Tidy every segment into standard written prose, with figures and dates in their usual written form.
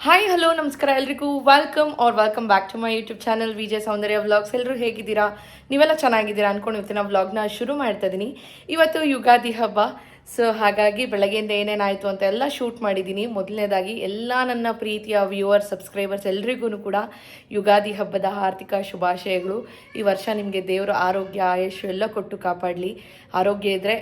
Hi hello ನಮಸ್ಕಾರ ಎಲ್ರಿಗೂ welcome back to my YouTube channel Vijaya Soundarya vlogs. ಎಲ್ಲರೂ ಹೇಗಿದ್ದೀರಾ? ನೀವೆಲ್ಲ ಚೆನ್ನಾಗಿದ್ದೀರಾ ಅನ್ಕೊಂಡು ಇವತ್ತಿನ ವ್ಲಾಗ್ನ ಶುರು ಮಾಡ್ತಾ ಇದ್ದೀನಿ. ಇವತ್ತು ಯುಗಾದಿ ಹಬ್ಬ. ಸೊ ಹಾಗಾಗಿ ಬೆಳಗ್ಗೆಯಿಂದ ಏನೇನಾಯಿತು ಅಂತ ಎಲ್ಲ ಶೂಟ್ ಮಾಡಿದ್ದೀನಿ. ಮೊದಲನೇದಾಗಿ ಎಲ್ಲ ನನ್ನ ಪ್ರೀತಿಯ ವ್ಯೂವರ್ಸ್ ಸಬ್ಸ್ಕ್ರೈಬರ್ಸ್ ಎಲ್ರಿಗೂ ಕೂಡ ಯುಗಾದಿ ಹಬ್ಬದ ಆರ್ಥಿಕ ಶುಭಾಶಯಗಳು. ಈ ವರ್ಷ ನಿಮಗೆ ದೇವರು ಆರೋಗ್ಯ ಆಯುಷ್ ಎಲ್ಲ ಕೊಟ್ಟು ಕಾಪಾಡಲಿ. ಆರೋಗ್ಯ ಇದ್ದರೆ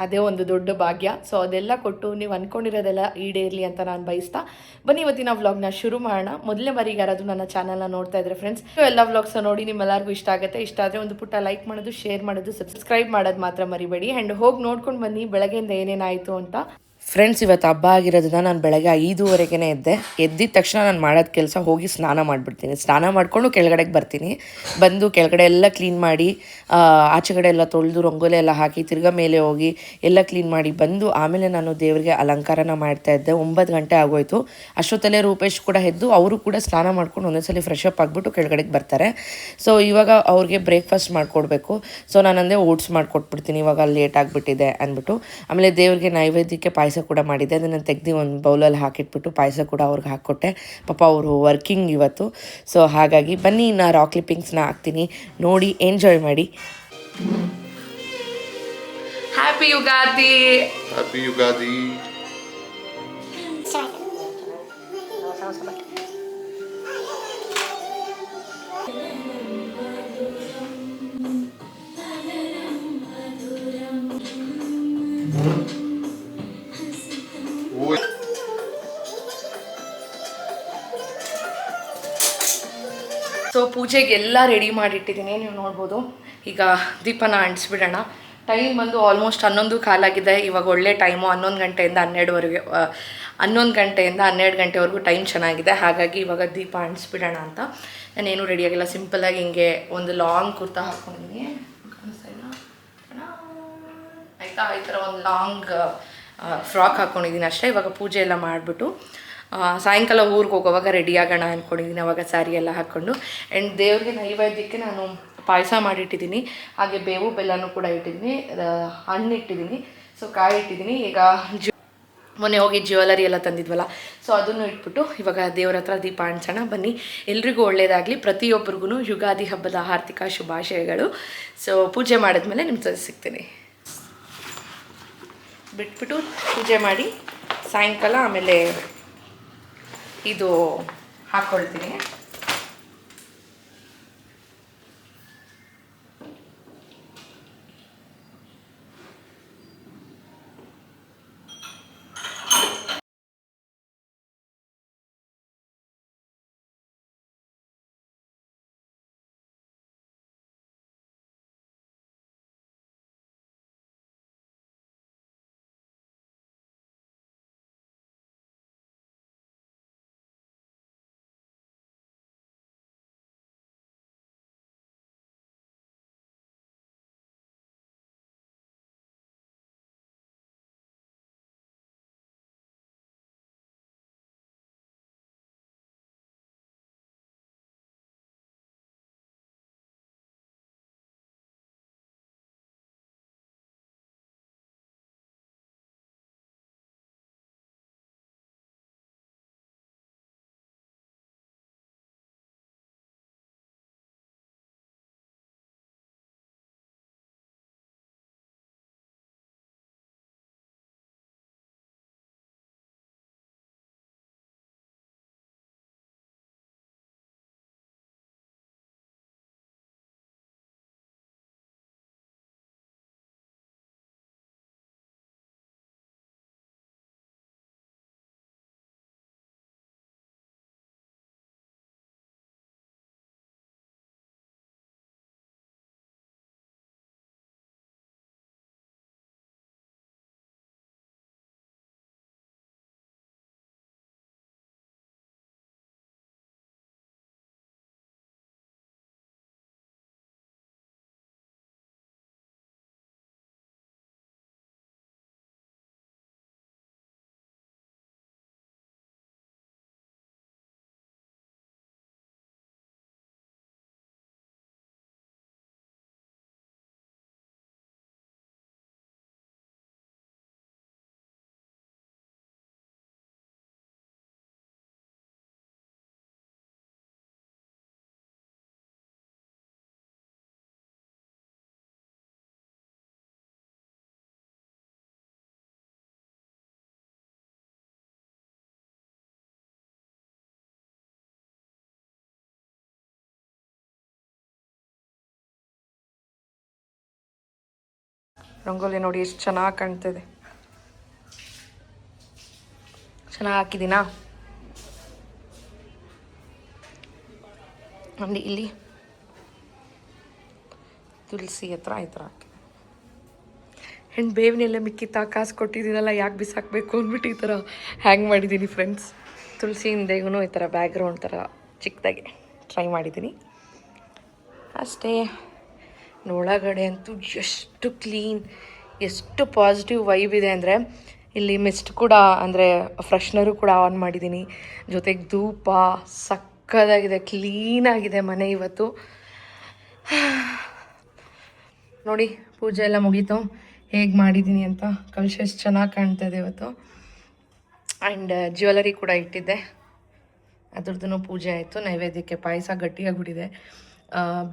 ಅದೇ ಒಂದು ದೊಡ್ಡ ಭಾಗ್ಯ. ಸೊ ಅದೆಲ್ಲ ಕೊಟ್ಟು ನೀವು ಅಂದ್ಕೊಂಡಿರೋದೆಲ್ಲ ಈಡೇರಲಿ ಅಂತ ನಾನು ಬಯಸ್ತಾ ಬನ್ನಿ ಇವತ್ತಿನ ವ್ಲಾಗ್ನ ಶುರು ಮಾಡೋಣ. ಮೊದಲನೇ ಬಾರಿಗೆ ಯಾರಾದರೂ ನನ್ನ ಚಾನಲ್ನ ನೋಡ್ತಾ ಇದ್ರೆ ಫ್ರೆಂಡ್ಸ್, ಎಲ್ಲ ವ್ಲಾಗ್ಸ್ನ ನೋಡಿ ನಿಮ್ಮೆಲ್ಲರಿಗೂ ಇಷ್ಟ ಆಗುತ್ತೆ. ಇಷ್ಟ ಆದರೆ ಒಂದು ಪುಟ್ಟ ಲೈಕ್ ಮಾಡೋದು, ಶೇರ್ ಮಾಡೋದು, ಸಬ್ಸ್ಕ್ರೈಬ್ ಮಾಡೋದು ಮಾತ್ರ ಮರಿಬೇಡಿ. ಆ್ಯಂಡ್ ಹೋಗಿ ನೋಡ್ಕೊಂಡು ಬನ್ನಿ ಬೆಳಗ್ಗೆಯಿಂದ ಏನೇನಾಯಿತು ಅಂತ. ಫ್ರೆಂಡ್ಸ್, ಇವತ್ತು ಹಬ್ಬ ಆಗಿರೋದನ್ನ ನಾನು ಬೆಳಗ್ಗೆ 5:30ಗೆ ಎದ್ದಿದ ತಕ್ಷಣ ನಾನು ಮಾಡೋದು ಕೆಲಸ ಹೋಗಿ ಸ್ನಾನ ಮಾಡಿಬಿಡ್ತೀನಿ. ಸ್ನಾನ ಮಾಡಿಕೊಂಡು ಕೆಳಗಡೆಗೆ ಬರ್ತೀನಿ. ಬಂದು ಕೆಳಗಡೆ ಎಲ್ಲ ಕ್ಲೀನ್ ಮಾಡಿ ಆಚೆಗಡೆ ಎಲ್ಲ ತೊಳೆದು ರಂಗೋಲಿ ಎಲ್ಲ ಹಾಕಿ ತಿರ್ಗಾ ಮೇಲೆ ಹೋಗಿ ಎಲ್ಲ ಕ್ಲೀನ್ ಮಾಡಿ ಬಂದು ಆಮೇಲೆ ನಾನು ದೇವರಿಗೆ ಅಲಂಕಾರನ ಮಾಡ್ತಾಯಿದ್ದೆ. 9 ಗಂಟೆ ಆಗೋಯ್ತು. ಅಷ್ಟೊತ್ತಲ್ಲೇ ರೂಪೇಶ್ ಕೂಡ ಎದ್ದು ಅವರು ಕೂಡ ಸ್ನಾನ ಮಾಡ್ಕೊಂಡು ಒಂದೊಂದ್ಸಲಿ ಫ್ರೆಶ್ ಅಪ್ ಆಗಿಬಿಟ್ಟು ಕೆಳಗಡೆಗೆ ಬರ್ತಾರೆ. ಸೊ ಇವಾಗ ಅವ್ರಿಗೆ ಬ್ರೇಕ್ಫಾಸ್ಟ್ ಮಾಡಿಕೊಡ್ಬೇಕು. ಸೊ ನಾನಂದೇ ಓಟ್ಸ್ ಮಾಡಿಕೊಟ್ಬಿಡ್ತೀನಿ, ಇವಾಗ ಲೇಟ್ ಆಗಿಬಿಟ್ಟಿದೆ ಅಂದ್ಬಿಟ್ಟು. ಆಮೇಲೆ ದೇವರಿಗೆ ನೈವೇದ್ಯಕ್ಕೆ ಪಾಯಸ ಕೂಡ ಮಾಡಿದ್ದೆ. ಅದನ್ನು ತೆಗೆದು ಒಂದು ಬೌಲಲ್ಲಿ ಹಾಕಿಟ್ಬಿಟ್ಟು ಪಾಯಸ ಕೂಡ ಅವ್ರಿಗೆ ಹಾಕ್ಕೊಟ್ಟೆ. ಪಾಪ ಅವರು ವರ್ಕಿಂಗ್ ಇವತ್ತು. ಸೊ ಹಾಗಾಗಿ ಬನ್ನಿ ನಾ ರಾಕ್ ಕ್ಲಿಪ್ಪಿಂಗ್ಸ್ನ ಹಾಕ್ತೀನಿ, ನೋಡಿ ಎಂಜಾಯ್ ಮಾಡಿ. Happy Ugadi. Happy Ugadi. So ಪೂಜೆಗೆಲ್ಲ ರೆಡಿ ಮಾಡಿಟ್ಟಿದ್ದೀನಿ, ನೀವು ನೋಡ್ಬೋದು. ಈಗ ದೀಪನ ಅಂಟಿಸ್ಬಿಡೋಣ. ಟೈಮ್ ಬಂದು ಆಲ್ಮೋಸ್ಟ್ 11 ಕಾಲಾಗಿದೆ. ಇವಾಗ ಒಳ್ಳೆ ಟೈಮು. 11 ಗಂಟೆಯಿಂದ 12 ಗಂಟೆವರೆಗೂ ಟೈಮ್ ಚೆನ್ನಾಗಿದೆ. ಹಾಗಾಗಿ ಇವಾಗ ದೀಪ ಅಂಟಿಸ್ಬಿಡೋಣ ಅಂತ. ನಾನೇನು ರೆಡಿಯಾಗಿಲ್ಲ, ಸಿಂಪಲ್ಲಾಗಿ ಹಿಂಗೆ ಒಂದು ಲಾಂಗ್ ಕುರ್ತಾ ಹಾಕ್ಕೊಂಡಿದ್ದೀನಿ, ಆಯಿತಾ. ಈ ಥರ ಒಂದು ಲಾಂಗ್ ಫ್ರಾಕ್ ಹಾಕ್ಕೊಂಡಿದ್ದೀನಿ ಅಷ್ಟೇ. ಇವಾಗ ಪೂಜೆ ಎಲ್ಲ ಮಾಡಿಬಿಟ್ಟು ಸಾಯಂಕಾಲ ಊರಿಗೆ ಹೋಗೋವಾಗ ರೆಡಿ ಆಗೋಣ ಅಂದ್ಕೊಂಡಿದ್ದೀನಿ. ಅವಾಗ ಸ್ಯಾರಿ ಎಲ್ಲ ಹಾಕ್ಕೊಂಡು. ಆ್ಯಂಡ್ ದೇವ್ರಿಗೆ ನೈವೇದ್ಯಕ್ಕೆ ನಾನು ಪಾಯಸ ಮಾಡಿಟ್ಟಿದ್ದೀನಿ. ಹಾಗೆ ಬೇವು ಬೆಲ್ಲನೂ ಕೂಡ ಇಟ್ಟಿದ್ದೀನಿ, ಹಣ್ಣು ಇಟ್ಟಿದ್ದೀನಿ, ಸೊ ಕಾಯಿ ಇಟ್ಟಿದ್ದೀನಿ. ಈಗ ಮೊನ್ನೆ ಹೋಗಿ ಜ್ಯುವೆಲರಿ ಎಲ್ಲ ತಂದಿದ್ವಲ್ಲ, ಸೊ ಅದನ್ನು ಇಟ್ಬಿಟ್ಟು ಇವಾಗ ದೇವ್ರ ಹತ್ರ ದೀಪ ಅಂಟಿಸೋಣ. ಬನ್ನಿ, ಎಲ್ರಿಗೂ ಒಳ್ಳೆಯದಾಗಲಿ. ಪ್ರತಿಯೊಬ್ಬರಿಗೂ ಯುಗಾದಿ ಹಬ್ಬದ ಆರ್ಥಿಕ ಶುಭಾಶಯಗಳು. ಸೊ ಪೂಜೆ ಮಾಡಿದ್ಮೇಲೆ ನಿಮ್ಮ ಸಿಗ್ತೀನಿ. ಬಿಟ್ಬಿಟ್ಟು ಪೂಜೆ ಮಾಡಿ ಸಾಯಂಕಾಲ ಆಮೇಲೆ ಇದು ಹಾಕ್ಕೊಳ್ತೀನಿ. ರಂಗೋಲಿ ನೋಡಿ ಎಷ್ಟು ಚೆನ್ನಾಗಿ ಕಾಣ್ತಿದೆ. ಚೆನ್ನಾಗಿ ಹಾಕಿದ್ದೀನಾ? ಅಂದು ಇಲ್ಲಿ ತುಳಸಿ ಹತ್ರ ಈ ಥರ ಹಾಕಿ ಆ್ಯಂಡ್ ಬೇವಿನೆಲ್ಲ ಮಿಕ್ಕಿತ್ತ ಕಾಸು ಕೊಟ್ಟಿದ್ದೀನಲ್ಲ ಯಾಕೆ ಬಿಸಾಕಬೇಕು ಅಂದ್ಬಿಟ್ಟು ಈ ಥರ ಹ್ಯಾಂಗ್ ಮಾಡಿದ್ದೀನಿ ಫ್ರೆಂಡ್ಸ್. ತುಳಸಿ ಹಿಂದೆಗೂ ಈ ಥರ ಬ್ಯಾಕ್ಗ್ರೌಂಡ್ ಥರ ಚಿಕ್ಕದಾಗಿ ಟ್ರೈ ಮಾಡಿದ್ದೀನಿ ಅಷ್ಟೇ. ಒಳಗಡೆ ಅಂತೂ ಎಷ್ಟು ಕ್ಲೀನ್, ಎಷ್ಟು ಪಾಸಿಟಿವ್ ವೈಬ್ ಇದೆ ಅಂದರೆ ಇಲ್ಲಿ ಮಿಸ್ಟ್ ಕೂಡ ಅಂದರೆ ಫ್ರೆಶ್ನರು ಕೂಡ ಆನ್ ಮಾಡಿದ್ದೀನಿ. ಜೊತೆಗೆ ಧೂಪ ಸಕ್ಕದಾಗಿದೆ, ಕ್ಲೀನಾಗಿದೆ ಮನೆ ಇವತ್ತು. ನೋಡಿ ಪೂಜೆ ಎಲ್ಲ ಮುಗೀತು, ಹೇಗೆ ಮಾಡಿದ್ದೀನಿ ಅಂತ. ಕಲಶ ಎಷ್ಟು ಚೆನ್ನಾಗಿ ಕಾಣ್ತಾ ಇದೆ ಇವತ್ತು. ಆ್ಯಂಡ್ ಜ್ಯುವೆಲರಿ ಕೂಡ ಇಟ್ಟಿದ್ದೆ, ಅದ್ರದ್ದು ಪೂಜೆ ಆಯಿತು. ನೈವೇದ್ಯಕ್ಕೆ ಪಾಯಸ ಗಟ್ಟಿಯಾಗಿಬಿಟ್ಟಿದೆ.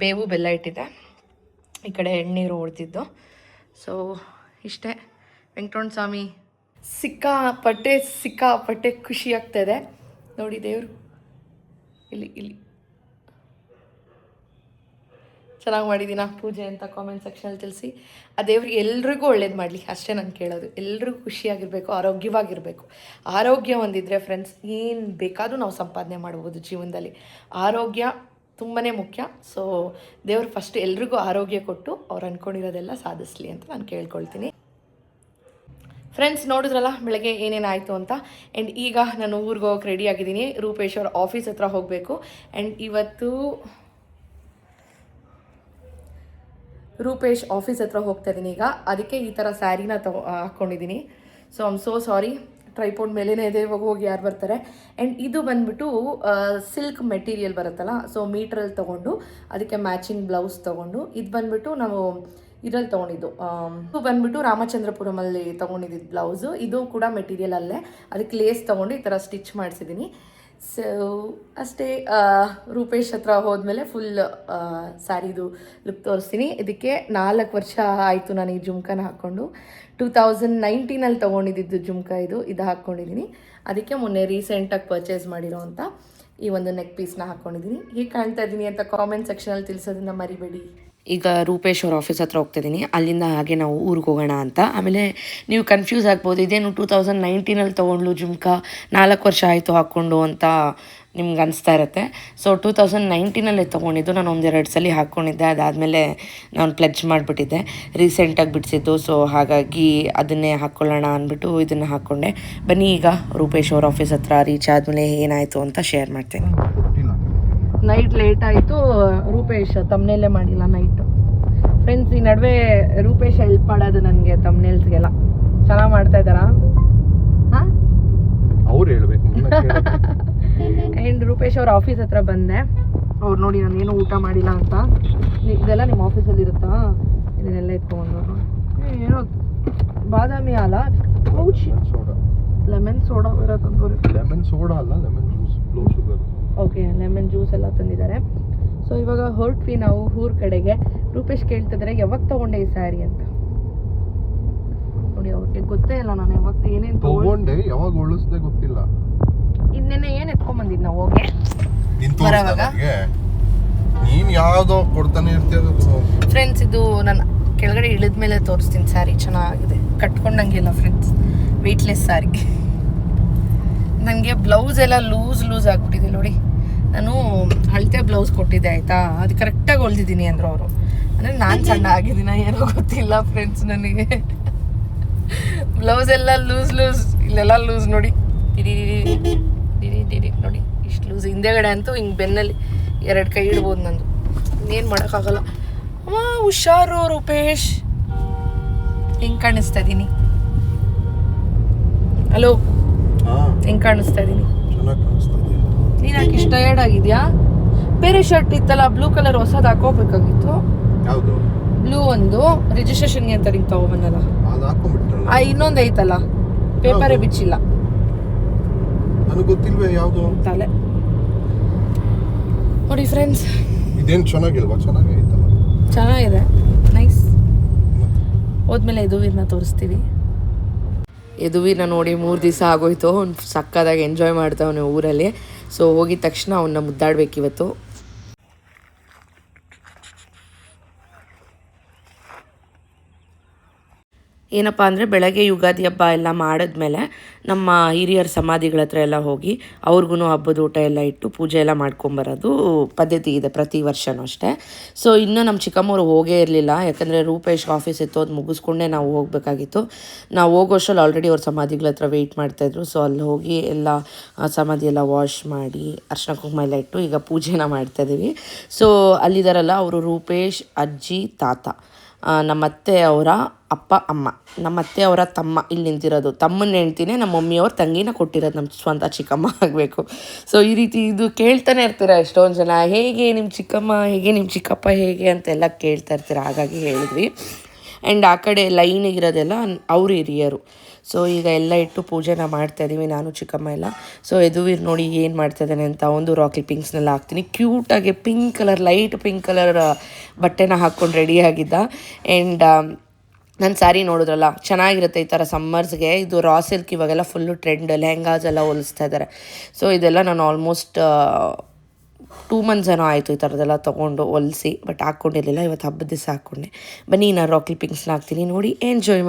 ಬೇವು ಬೆಲ್ಲ ಇಟ್ಟಿದ್ದೆ, ಈ ಕಡೆ ಎಣ್ಣೀರು ಹೊಡೆದಿದ್ದು. ಸೊ ಇಷ್ಟೇ. ವೆಂಕಟರಮಣ ಸ್ವಾಮಿ ಸಿಕ್ಕಾಪಟ್ಟೆ ಖುಷಿ ಆಗ್ತಾಯಿದೆ ನೋಡಿ. ದೇವರು ಇಲ್ಲಿ ಚೆನ್ನಾಗಿ ಮಾಡಿದ್ದೀನಾ ಪೂಜೆ ಅಂತ ಕಾಮೆಂಟ್ ಸೆಕ್ಷನಲ್ಲಿ ತಿಳಿಸಿ. ಆ ದೇವ್ರಿಗೆ ಎಲ್ರಿಗೂ ಒಳ್ಳೇದು ಮಾಡಲಿ ಅಷ್ಟೇ ನಾನು ಕೇಳೋದು. ಎಲ್ರಿಗೂ ಖುಷಿಯಾಗಿರಬೇಕು, ಆರೋಗ್ಯವಾಗಿರಬೇಕು. ಆರೋಗ್ಯ ಒಂದಿದ್ರೆ ಫ್ರೆಂಡ್ಸ್ ಏನು ಬೇಕಾದರೂ ನಾವು ಸಂಪಾದನೆ ಮಾಡ್ಬೋದು ಜೀವನದಲ್ಲಿ. ಆರೋಗ್ಯ ತುಂಬಾ ಮುಖ್ಯ. ಸೊ ದೇವ್ರು ಫಸ್ಟ್ ಎಲ್ರಿಗೂ ಆರೋಗ್ಯ ಕೊಟ್ಟು ಅವ್ರು ಅಂದ್ಕೊಂಡಿರೋದೆಲ್ಲ ಸಾಧಿಸಲಿ ಅಂತ ನಾನು ಕೇಳ್ಕೊಳ್ತೀನಿ. ಫ್ರೆಂಡ್ಸ್ ನೋಡಿದ್ರಲ್ಲ ಬೆಳಗ್ಗೆ ಏನೇನಾಯಿತು ಅಂತ. ಆ್ಯಂಡ್ ಈಗ ನಾನು ಊರಿಗೆ ಹೋಗೋಕೆ ರೆಡಿ ಆಗಿದ್ದೀನಿ. ರೂಪೇಶ್ ಅವ್ರ ಆಫೀಸ್ ಹತ್ರ ಹೋಗಬೇಕು. ಆ್ಯಂಡ್ ಇವತ್ತು ರೂಪೇಶ್ ಆಫೀಸ್ ಹತ್ರ ಹೋಗ್ತಾ ಇದ್ದೀನಿ ಈಗ. ಅದಕ್ಕೆ ಈ ಥರ ಸ್ಯಾರಿನ ಹಾಕ್ಕೊಂಡಿದ್ದೀನಿ. So I'm so sorry. Tripod ಮೇಲೇ ಇದೆ, ಇವಾಗ ಹೋಗಿ ಯಾರು ಬರ್ತಾರೆ. ಆ್ಯಂಡ್ ಇದು ಬಂದುಬಿಟ್ಟು ಸಿಲ್ಕ್ ಮೆಟೀರಿಯಲ್ ಬರುತ್ತಲ್ಲ, ಸೊ ಮೀಟ್ರಲ್ಲಿ ತೊಗೊಂಡು ಅದಕ್ಕೆ ಮ್ಯಾಚಿಂಗ್ ಬ್ಲೌಸ್ ತೊಗೊಂಡು, ಇದು ಬಂದುಬಿಟ್ಟು ನಾವು ಇದರಲ್ಲಿ ತೊಗೊಂಡಿದ್ದು. ಇದು ಬಂದುಬಿಟ್ಟು ರಾಮಚಂದ್ರಪುರಮಲ್ಲಿ ತೊಗೊಂಡಿದ್ದು ಬ್ಲೌಸು. ಇದು ಕೂಡ ಮೆಟೀರಿಯಲ್ ಅಲ್ಲೇ, ಅದಕ್ಕೆ ಲೇಸ್ ತೊಗೊಂಡು ಈ ಥರ ಸ್ಟಿಚ್ ಮಾಡಿಸಿದ್ದೀನಿ. ಸೊ ಅಷ್ಟೇ. ರೂಪೇಶ್ ಹತ್ರ ಹೋದ್ಮೇಲೆ ಫುಲ್ ಸ್ಯಾರಿದು ಲುಕ್ ತೋರಿಸ್ತೀನಿ. ಇದಕ್ಕೆ 4 ವರ್ಷ ಆಯಿತು ನಾನು ಈ ಜುಮ್ಕಾನ ಹಾಕ್ಕೊಂಡು. 2019 ತೊಗೊಂಡಿದ್ದು ಜುಮ್ಕಾ ಇದು ಹಾಕ್ಕೊಂಡಿದ್ದೀನಿ. ಅದಕ್ಕೆ ಮೊನ್ನೆ ರೀಸೆಂಟಾಗಿ ಪರ್ಚೇಸ್ ಮಾಡಿರೋ ಅಂತ ಈ ಒಂದು ನೆಕ್ ಪೀಸ್ನ ಹಾಕ್ಕೊಂಡಿದ್ದೀನಿ. ಹೇಗೆ ಕಾಣ್ತಾ ಇದ್ದೀನಿ ಅಂತ ಕಾಮೆಂಟ್ ಸೆಕ್ಷನಲ್ಲಿ ತಿಳಿಸೋದನ್ನ ಮರಿಬೇಡಿ. ಈಗ ರೂಪೇಶ್ ಅವ್ರ ಆಫೀಸ್ ಹತ್ರ ಹೋಗ್ತಿದ್ದೀನಿ. ಅಲ್ಲಿಂದ ಹಾಗೆ ನಾವು ಊರಿಗೆ ಹೋಗೋಣ ಅಂತ. ಆಮೇಲೆ ನೀವು ಕನ್ಫ್ಯೂಸ್ ಆಗ್ಬೋದು, ಇದೇನು 2019 ತೊಗೊಂಡ್ಲು ಜುಮ್ಕಾ, 4 ವರ್ಷ ಆಯಿತು ಹಾಕ್ಕೊಂಡು ಅಂತ ನಿಮ್ಗೆ ಅನಿಸ್ತಾ ಇರುತ್ತೆ. ಸೊ 2019 ತೊಗೊಂಡಿದ್ದು. ನಾನು 1-2 ಸಲ ಹಾಕ್ಕೊಂಡಿದ್ದೆ. ಅದಾದಮೇಲೆ ನಾನು ಪ್ಲೆಡ್ಜ್ ಮಾಡಿಬಿಟ್ಟಿದ್ದೆ, ರೀಸೆಂಟಾಗಿ ಬಿಡಿಸಿದ್ದು. ಸೊ ಹಾಗಾಗಿ ಅದನ್ನೇ ಹಾಕ್ಕೊಳ್ಳೋಣ ಅಂದ್ಬಿಟ್ಟು ಇದನ್ನು ಹಾಕ್ಕೊಂಡೆ. ಬನ್ನಿ ಈಗ ರೂಪೇಶ್ ಅವ್ರ ಆಫೀಸ್ ಹತ್ರ ರೀಚ್ ಆದಮೇಲೆ ಏನಾಯಿತು ಅಂತ ಶೇರ್ ಮಾಡ್ತೇನೆ. ನೈಟ್ ಲೇಟ್ ಆಯಿತು. ರೂಪೇಶ್ ತಮ್ನೇಲೇ ಮಾಡಿಲ್ಲ ನೈಟು. ಫ್ರೆಂಡ್ಸ್ ಈ ನಡುವೆ ರೂಪೇಶ್ ಹೆಲ್ಪ್ ಮಾಡೋದು ನನಗೆ ತಮ್ನೇಲ್ಸ್ಗೆಲ್ಲ ಚೆನ್ನಾಗಿ ಮಾಡ್ತಾ ಇದ್ದಾರಾ? ಹಾಂ, ಅವ್ರು ಹೇಳ್ಬೇಕು. ಆ್ಯಂಡ್ ರೂಪೇಶ್ ಅವ್ರ ಆಫೀಸ್ ಹತ್ರ ಬಂದೆ. ಅವ್ರು ನೋಡಿ ನಾನು ಏನೂ ಊಟ ಮಾಡಿಲ್ಲ ಅಂತ. ಇದೆಲ್ಲ ನಿಮ್ಮ ಆಫೀಸಲ್ಲಿ ಇರುತ್ತಾ? ಇದನ್ನೆಲ್ಲ ಇಟ್ಕೊಂಡು ಏನೋ ಬಾದಾಮಿ ಅಲ್ಲ, ಲೆಮನ್ ಸೋಡಾ ಇರೋದು. ಲೆಮನ್ ಸೋಡಾ ಅಲ್ಲ, lemon juice, low sugar. Okay, lemon juice ಎಲ್ಲ ತಂದಿದ್ದಾರೆ. ಸೊ ಇವಾಗ ಹೊರಟ್ವಿ ನಾವು ಊರ ಕಡೆಗೆ. ರೂಪೇಶ್ ಕೇಳ್ತಿದ್ದಾರೆ ಯಾವಾಗ ತೊಗೊಂಡೆ ಈ ಸ್ಯಾರಿ ಅಂತ. ನೋಡಿ ಅವ್ರಿಗೆ ಗೊತ್ತೇ ಇಲ್ಲ ನಾನು ಯಾವಾಗ ಏನೇನು ತೊಗೊಂಡೆ, ಯಾವಾಗ ಉಳಿಸ್ದೆ ಗೊತ್ತಿಲ್ಲ. ಇನ್ನೇನೆ ಏನು ಎತ್ಕೊಂಡ್ಬಂದಿದ್ದು ನಾವು ಹೋಗಿ ಬರೋವಾಗ. ನೀನು ಯಾವುದೋ ಕೊಡ್ತಾನೆ ಇರ್ತೀಯ ಫ್ರೆಂಡ್ಸ್. ಇದು ನಾನು ಕೆಳಗಡೆ ಇಳಿದ ಮೇಲೆ ತೋರಿಸ್ತೀನಿ. ಸ್ಯಾರಿ ಚೆನ್ನಾಗಿದೆ, ಕಟ್ಕೊಂಡಂಗಿಲ್ಲ ಫ್ರೆಂಡ್ಸ್, ವೆಯ್ಟ್ಲೆಸ್ ಸ್ಯಾರಿ. ನನಗೆ ಬ್ಲೌಸ್ ಎಲ್ಲ ಲೂಸ್ ಆಗಿಬಿಟ್ಟಿದೆ ನೋಡಿ. ನಾನು ಅಳತೆ ಬ್ಲೌಸ್ ಕೊಟ್ಟಿದ್ದೆ ಆಯಿತಾ, ಅದು ಕರೆಕ್ಟಾಗಿ ಹೊಲ್ದಿದ್ದೀನಿ ಅಂದರು ಅವರು. ಅಂದರೆ ನಾನು ಸಣ್ಣ ಆಗಿದ್ದೀನ ಏನೋ ಗೊತ್ತಿಲ್ಲ ಫ್ರೆಂಡ್ಸ್. ನನಗೆ ಬ್ಲೌಸ್ ಎಲ್ಲ ಲೂಸ್, ಇಲ್ಲೆಲ್ಲ ಲೂಸ್ ನೋಡಿ. ಡಿಡಿ ನೋಡಿ ಇಷ್ಟು ಲೂಸ್. ಹಿಂದೆಗಡೆ ಅಂತೂ ಹಿಂಗೆ ಬೆನ್ನಲ್ಲಿ 2 ಕೈ ಇಡ್ಬೋದು ನಂದು. ಇನ್ನೇನು ಮಾಡೋಕ್ಕಾಗಲ್ಲ. ಹುಷಾರು ರೂಪೇಶ್. ಹೆಂಗೆ ಕಾಣಿಸ್ತಾ ಇದ್ದೀನಿ? ಹಲೋ, ಹೆಂಗೆ ಕಾಣಿಸ್ತಾ ಇದ್ದೀನಿ? ನೀನು ಯಾಕೆ ಇಷ್ಟು ಟಯರ್ಡ್ ಆಗಿದೆಯಾ? ಬೇರೆ ಶರ್ಟ್ ಇತ್ತಲ್ಲ ಬ್ಲೂ ಕಲರ್, ಹೊಸದು ಹಾಕೋಬೇಕಾಗಿತ್ತು. ಯಾವುದು? ಬ್ಲೂ ಒಂದು ರಿಜಿಸ್ಟ್ರೇಷನ್ಗೆ ಅಂತ ಹಿಂಗೆ ತಗೊಬಂದಲ್ಲ, ಇನ್ನೊಂದು ಐತಲ್ಲ, ಪೇಪರೇ ಬಿಚ್ಚಿಲ್ಲ. ನನಗೆ ಗೊತ್ತಿಲ್ವೇ ಯಾವುದು ತಲೆ. ನೋಡಿ ಫ್ರೆಂಡ್ಸ್, ಇದೇನು ಚೆನ್ನಾಗಿಲ್ವಾ? ಚೆನ್ನಾಗಿದೆ, ನೈಸ್. ಹೋದ್ಮೇಲೆ ಯದುವೀರ್ನ ತೋರಿಸ್ತೀವಿ. ಯದುವೀರ್ನ ನೋಡಿ 3 ದಿವಸ ಆಗೋಯ್ತು. ಅವ್ನು ಸಕ್ಕದಾಗಿ ಎಂಜಾಯ್ ಮಾಡ್ತಾವನೆ ಊರಲ್ಲಿ. ಸೊ ಹೋಗಿದ ತಕ್ಷಣ ಅವನ್ನ ಮುದ್ದಾಡ್ಬೇಕಿವತ್ತು. ಏನಪ್ಪ ಅಂದರೆ ಬೆಳಗ್ಗೆ ಯುಗಾದಿ ಹಬ್ಬ ಎಲ್ಲ ಮಾಡಿದ್ಮೇಲೆ ನಮ್ಮ ಹಿರಿಯರ ಸಮಾಧಿಗಳ ಹತ್ರ ಎಲ್ಲ ಹೋಗಿ ಅವ್ರಿಗೂ ಹಬ್ಬದ ಊಟ ಎಲ್ಲ ಇಟ್ಟು ಪೂಜೆ ಎಲ್ಲ ಮಾಡ್ಕೊಂಬರೋದು ಪದ್ಧತಿ ಇದೆ ಪ್ರತಿ ವರ್ಷವೂ ಅಷ್ಟೇ. ಸೊ ಇನ್ನೂ ನಮ್ಮ ಚಿಕ್ಕಮ್ಮವ್ರು ಹೋಗೇ ಇರಲಿಲ್ಲ, ಯಾಕಂದರೆ ರೂಪೇಶ್ ಆಫೀಸ್ ಇತ್ತು, ಅದು ಮುಗಿಸ್ಕೊಂಡೇ ನಾವು ಹೋಗಬೇಕಾಗಿತ್ತು. ನಾವು ಹೋಗೋಷ್ಟರಲ್ಲಿ ಆಲ್ರೆಡಿ ಅವ್ರ ಸಮಾಧಿಗಳ ಹತ್ರ ವೆಯ್ಟ್ ಮಾಡ್ತಾಯಿದ್ರು. ಸೊ ಅಲ್ಲಿ ಹೋಗಿ ಎಲ್ಲ ಸಮಾಧಿ ಎಲ್ಲ ವಾಶ್ ಮಾಡಿ ಅರ್ಶಿನ ಕುಂಕುಮ ಎಲ್ಲ ಇಟ್ಟು ಈಗ ಪೂಜೆನ ಮಾಡ್ತಾಯಿದ್ದೀವಿ. ಸೊ ಅಲ್ಲಿದ್ದಾರಲ್ಲ ಅವರು ರೂಪೇಶ್ ಅಜ್ಜಿ ತಾತ, ನಮ್ಮತ್ತೆ ಅವರ ಅಪ್ಪ ಅಮ್ಮ, ನಮ್ಮತ್ತೆ ಅವರ ತಮ್ಮ ಇಲ್ಲಿ ನಿಂತಿರೋದು, ತಮ್ಮನ ಹೆಂಡ್ತಿನೇ ನಮ್ಮ ಮಮ್ಮಿಯವ್ರ ತಂಗಿನ ಕೊಟ್ಟಿರೋದು ನಮ್ಮ ಸ್ವಂತ ಚಿಕ್ಕಮ್ಮ ಆಗಬೇಕು. ಸೊ ಈ ರೀತಿ ಇದು ಕೇಳ್ತಾನೆ ಇರ್ತೀರ ಎಷ್ಟೊಂದು ಜನ, ಹೇಗೆ ನಿಮ್ಮ ಚಿಕ್ಕಮ್ಮ ಹೇಗೆ ನಿಮ್ಮ ಚಿಕ್ಕಪ್ಪ ಹೇಗೆ ಅಂತೆಲ್ಲ ಕೇಳ್ತಾ ಇರ್ತೀರ, ಹಾಗಾಗಿ ಹೇಳಿದ್ವಿ. ಆ್ಯಂಡ್ ಆ ಕಡೆ ಲೈನಿಗಿರೋದೆಲ್ಲ ಅವ್ರ ಹಿರಿಯರು. ಸೊ ಈಗ ಎಲ್ಲ ಇಟ್ಟು ಪೂಜೆನ ಮಾಡ್ತಾಯಿದ್ದೀವಿ ನಾನು ಚಿಕ್ಕಮ್ಮ ಎಲ್ಲ. ಸೊ ಯದುವೀರ್ ನೋಡಿ ಏನು ಮಾಡ್ತಾಯಿದ್ದಾನೆ ಅಂತ ಒಂದು ರಾಕ್ ಕ್ಲಿಪ್ಪಿಂಗ್ಸ್ನೆಲ್ಲ ಹಾಕ್ತೀನಿ. ಕ್ಯೂಟಾಗಿ pink colour, light pink colour ಬಟ್ಟೆನ ಹಾಕ್ಕೊಂಡು ರೆಡಿಯಾಗಿದ್ದ. ಆ್ಯಂಡ್ ನನ್ನ ಸ್ಯಾರಿ ನೋಡಿದ್ರಲ್ಲ, ಚೆನ್ನಾಗಿರುತ್ತೆ ಈ ಥರ ಸಮ್ಮರ್ಸ್ಗೆ. ಇದು ರಾ ಸಿಲ್ಕ್ ಇವಾಗೆಲ್ಲ ಫುಲ್ಲು ಟ್ರೆಂಡ್, ಲೆಹಂಗಾಸ್ ಎಲ್ಲ ಹೊಲಿಸ್ತಾ ಇದ್ದಾರೆ. ಸೊ ಇದೆಲ್ಲ ನಾನು ಆಲ್ಮೋಸ್ಟ್ 2 months ಏನೋ ಆಯಿತು ಈ ಥರದ್ದೆಲ್ಲ ತೊಗೊಂಡು ಹೊಲಿಸಿ, ಬಟ್ ಹಾಕ್ಕೊಂಡಿರಲಿಲ್ಲ. ಇವತ್ತು ಹಬ್ಬದ ದಿವಸ ಹಾಕ್ಕೊಂಡೆ. ಬನ್ನಿ ನಾನು ರಾಕ್ ಕ್ಲಿಪ್ಪಿಂಗ್ಸ್ನ ಹಾಕ್ತೀನಿ, ನೋಡಿ ಎಂಜಾಯ್ ಮಾಡಿ.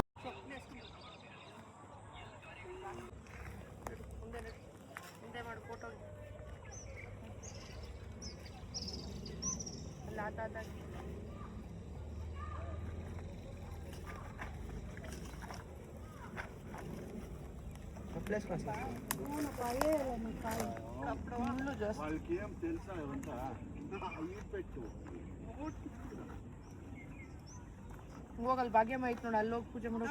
ಹೋಗಲ್ಲಿ ಭಾಗ್ಯಮ್ಮ ಐತೆ ನೋಡಿ, ಅಲ್ಲೋಗಿ ಪೂಜೆ ಮಾಡೋ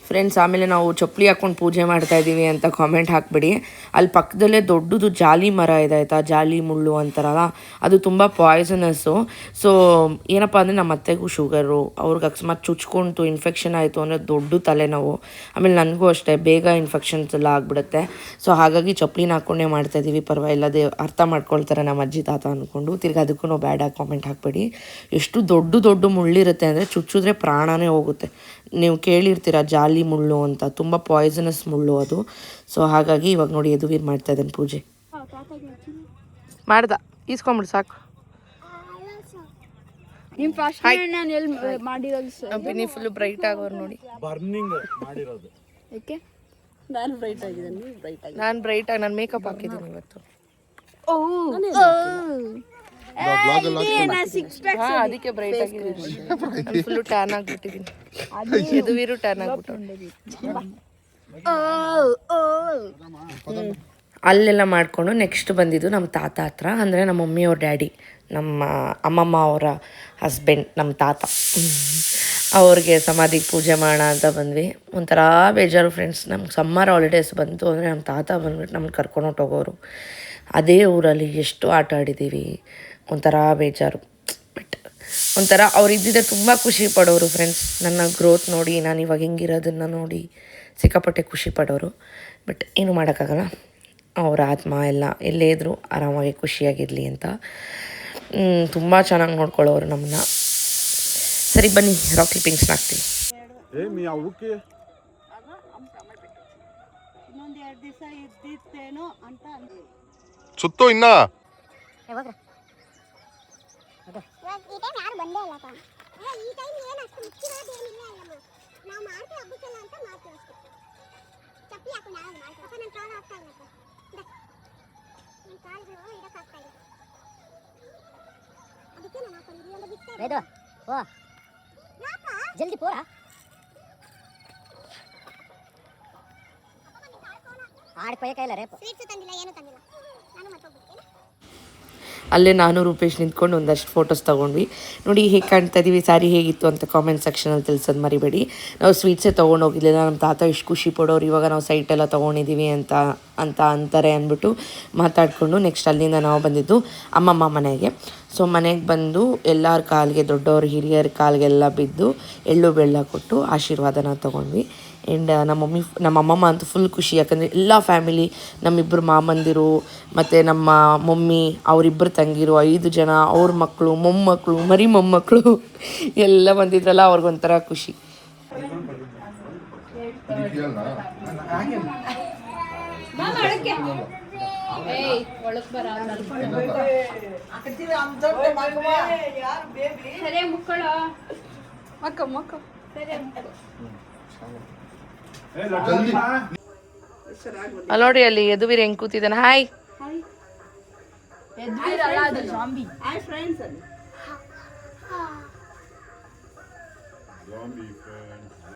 ಫ್ರೆಂಡ್ಸ್. ಆಮೇಲೆ ನಾವು ಚಪ್ಪಲಿ ಹಾಕ್ಕೊಂಡು ಪೂಜೆ ಮಾಡ್ತಾಯಿದ್ದೀವಿ ಅಂತ ಕಾಮೆಂಟ್ ಹಾಕ್ಬಿಡಿ. ಅಲ್ಲಿ ಪಕ್ಕದಲ್ಲೇ ದೊಡ್ಡದು ಜಾಲಿ ಮರ ಇದೆ ಆಯಿತಾ, ಜಾಲಿ ಮುಳ್ಳು ಅಂತಾರಲ್ಲ, ಅದು ತುಂಬ ಪಾಯ್ಸನಸ್ಸು. ಸೊ ಏನಪ್ಪ ಅಂದರೆ ನಮ್ಮ ಅತ್ತೆಗೂ ಶುಗರು, ಅವ್ರಿಗೆ ಅಕಸ್ಮಾತ್ ಚುಚ್ಕೊಂತು ಇನ್ಫೆಕ್ಷನ್ ಆಯಿತು ಅಂದರೆ ದೊಡ್ಡ ತಲೆನೋವು. ಆಮೇಲೆ ನನಗೂ ಅಷ್ಟೇ ಬೇಗ ಇನ್ಫೆಕ್ಷನ್ಸ್ ಎಲ್ಲ ಆಗಿಬಿಡುತ್ತೆ. ಸೊ ಹಾಗಾಗಿ ಚಪ್ಪಲಿನ ಹಾಕ್ಕೊಂಡೇ ಮಾಡ್ತಾಯಿದ್ದೀವಿ. ಪರವಾಗಿಲ್ಲ, ಅರ್ಥ ಮಾಡ್ಕೊಳ್ತಾರೆ ನಮ್ಮ ಅಜ್ಜಿ ತಾತ ಅಂದ್ಕೊಂಡು. ತಿರ್ಗಿ ಅದಕ್ಕೂ ಬ್ಯಾಡ್ ಆಗಿ ಕಾಮೆಂಟ್ ಹಾಕ್ಬೇಡಿ. ಎಷ್ಟು ದೊಡ್ಡ ಮುಳ್ಳಿರುತ್ತೆ ಅಂದರೆ ಚುಚ್ಚಿದ್ರೆ ಪ್ರಾಣನೇ ಹೋಗುತ್ತೆ. ನೀವು ಕೇಳಿರ್ತೀರ ಜಾಲಿ ಮುಳ್ಳು ಅಂತ, ತುಂಬ ಪಾಯ್ಸನಸ್ ಮುಳ್ಳು ಅದು. ಸೊ ಹಾಗಾಗಿ ಇವಾಗ ನೋಡಿ ಯದುವೀರ್ ಮಾಡ್ತಾ ಇದ್ದಾನೆ ಪೂಜೆ. ಮಾಡ್ದ ಈಸ್ಕೊಂಬಿಡು ಸಾಕು. ಬಿನಿ ಫುಲ್ ಬ್ರೈಟ್ ಆಗೋರು ನೋಡಿ. ನಾನು ಬ್ರೈಟ್ ಆಗಿ ನಾನು ಮೇಕಪ್ ಹಾಕಿದ್ದೀನಿ ಇವತ್ತು. ಅದಕ್ಕೆ ಬ್ರೈಟ್ ಆಗಿದ್ದೀನಿ, ಫುಲ್ಲು ಟ್ಯಾನ್ ಆಗಿಬಿಟ್ಟಿದ್ದೀನಿ. ಯದುವೀರು ಟ್ಯಾನ್ ಆಗ್ಬಿಟ್ಟು ಅಲ್ಲೆಲ್ಲ ಮಾಡಿಕೊಂಡು ನೆಕ್ಸ್ಟ್ ಬಂದಿದ್ದು ನಮ್ಮ ತಾತ ಹತ್ರ, ಅಂದರೆ ನಮ್ಮ ಮಮ್ಮಿಯವ್ರ ಡ್ಯಾಡಿ, ನಮ್ಮ ಅಮ್ಮಮ್ಮ ಅವರ ಹಸ್ಬೆಂಡ್, ನಮ್ಮ ತಾತ. ಅವ್ರಿಗೆ ಸಮಾಧಿಗೆ ಪೂಜೆ ಮಾಡೋಣ ಅಂತ ಬಂದ್ವಿ. ಒಂಥರ ಬೇಜಾರು ಫ್ರೆಂಡ್ಸ್. ನಮ್ಗೆ ಸಮ್ಮರ್ ಹಾಲಿಡೇಸ್ ಬಂತು ಅಂದರೆ ನಮ್ಮ ತಾತ ಬಂದ್ಬಿಟ್ಟು ನಮ್ಗೆ ಕರ್ಕೊಂಡು ಹೊಟ್ಟೋಗೋರು. ಅದೇ ಊರಲ್ಲಿ ಎಷ್ಟು ಆಟ ಆಡಿದ್ದೀವಿ, ಒಂಥರ ಬೇಜಾರು. ಬಟ್ ಒಂಥರ ಅವ್ರು ಇದ್ದಿದ್ದೆ ತುಂಬ ಖುಷಿ ಪಡೋರು ಫ್ರೆಂಡ್ಸ್. ನನ್ನ ಗ್ರೋತ್ ನೋಡಿ, ನಾನು ಇವಾಗ ಹೆಂಗಿರೋದನ್ನು ನೋಡಿ ಸಿಕ್ಕಾಪಟ್ಟೆ ಖುಷಿ ಪಡೋರು. ಬಟ್ ಏನು ಮಾಡೋಕ್ಕಾಗಲ್ಲ, ಅವರ ಆತ್ಮ ಎಲ್ಲ ಎಲ್ಲೇ ಇದ್ದರೂ ಆರಾಮಾಗಿ ಖುಷಿಯಾಗಿರಲಿ ಅಂತ. ತುಂಬ ಚೆನ್ನಾಗಿ ನೋಡ್ಕೊಳ್ಳೋರು ನಮ್ಮನ್ನ. ಸರಿ ಬನ್ನಿ ರಾಕ್ ಕ್ಲಿಪ್ಪಿಂಗ್ಸ್ನ ಹಾಕ್ತೀನಿ. ಸುತ್ತು ಇನ್ನ ಜಲ್ದಿ ಪೋರಾ ಆಡ್ಕೊಯ್ಯ ಕೈಲ ರೇ ಸ್ವೀಟ್ಸ್ ತಂದಿಲ್ಲ, ಏನು ತಂದಿಲ್ಲ. ನಾನು ಮತ್ತೆ ಹೋಗ್ಬಿಡ್ತೀನಿ. ಅಲ್ಲೇ ನಾನು ರೂಪೇಶ್ ನಿಂತ್ಕೊಂಡು ಒಂದಷ್ಟು ಫೋಟೋಸ್ ತೊಗೊಂಡ್ವಿ. ನೋಡಿ ಹೇಗೆ ಕಾಣ್ತಾ ಇದ್ದೀವಿ, ಸ್ಯಾರಿ ಹೇಗಿತ್ತು ಅಂತ ಕಾಮೆಂಟ್ ಸೆಕ್ಷನಲ್ಲಿ ತಿಳಿಸೋದು ಮರಿಬೇಡಿ. ನಾವು ಸ್ವೀಟ್ಸೇ ತೊಗೊಂಡೋಗಿರಲಿಲ್ಲ, ನಮ್ಮ ತಾತ ಇಷ್ಟು ಖುಷಿ ಪಡೋರು, ಇವಾಗ ನಾವು ಸೈಟೆಲ್ಲ ತೊಗೊಂಡಿದ್ದೀವಿ ಅಂತ ಅಂತಾರೆ ಅಂದ್ಬಿಟ್ಟು ಮಾತಾಡಿಕೊಂಡು ನೆಕ್ಸ್ಟ್ ಅಲ್ಲಿಂದ ನಾವು ಬಂದಿದ್ದು ಅಮ್ಮಮ್ಮ ಮನೆಗೆ. ಸೊ ಮನೆಗೆ ಬಂದು ಎಲ್ಲರ ಕಾಲಿಗೆ, ದೊಡ್ಡವ್ರ ಹಿರಿಯರ ಕಾಲಿಗೆಲ್ಲ ಬಿದ್ದು ಎಳ್ಳು ಬೆಲ್ಲ ಕೊಟ್ಟು ಆಶೀರ್ವಾದನ ತೊಗೊಂಡ್ವಿ. ಆ್ಯಂಡ್ ನಮ್ಮ ಅಮ್ಮಮ್ಮ ಅಂತೂ ಫುಲ್ ಖುಷಿ, ಯಾಕಂದರೆ ಎಲ್ಲ ಫ್ಯಾಮಿಲಿ, ನಮ್ಮಿಬ್ಬರು ಮಾಮಂದಿರು ಮತ್ತು ನಮ್ಮ ಮಮ್ಮಿ, ಅವರಿಬ್ಬರು ತಂಗಿರು, 5 ಜನ, ಅವ್ರ ಮಕ್ಕಳು, ಮೊಮ್ಮಕ್ಕಳು, ಮರಿ ಮೊಮ್ಮಕ್ಕಳು ಎಲ್ಲ ಬಂದಿದ್ರಲ್ಲ, ಅವ್ರಿಗೊಂಥರ ಖುಷಿ. ಜಲ್ದಿ ಅಲ್ಲಿ ನೋಡಿ ಅಲ್ಲಿ ಯದುವೀರ್ ಹೆಂಗ್ ಕೂತಿದ್ದಾನೆ. Hi zombie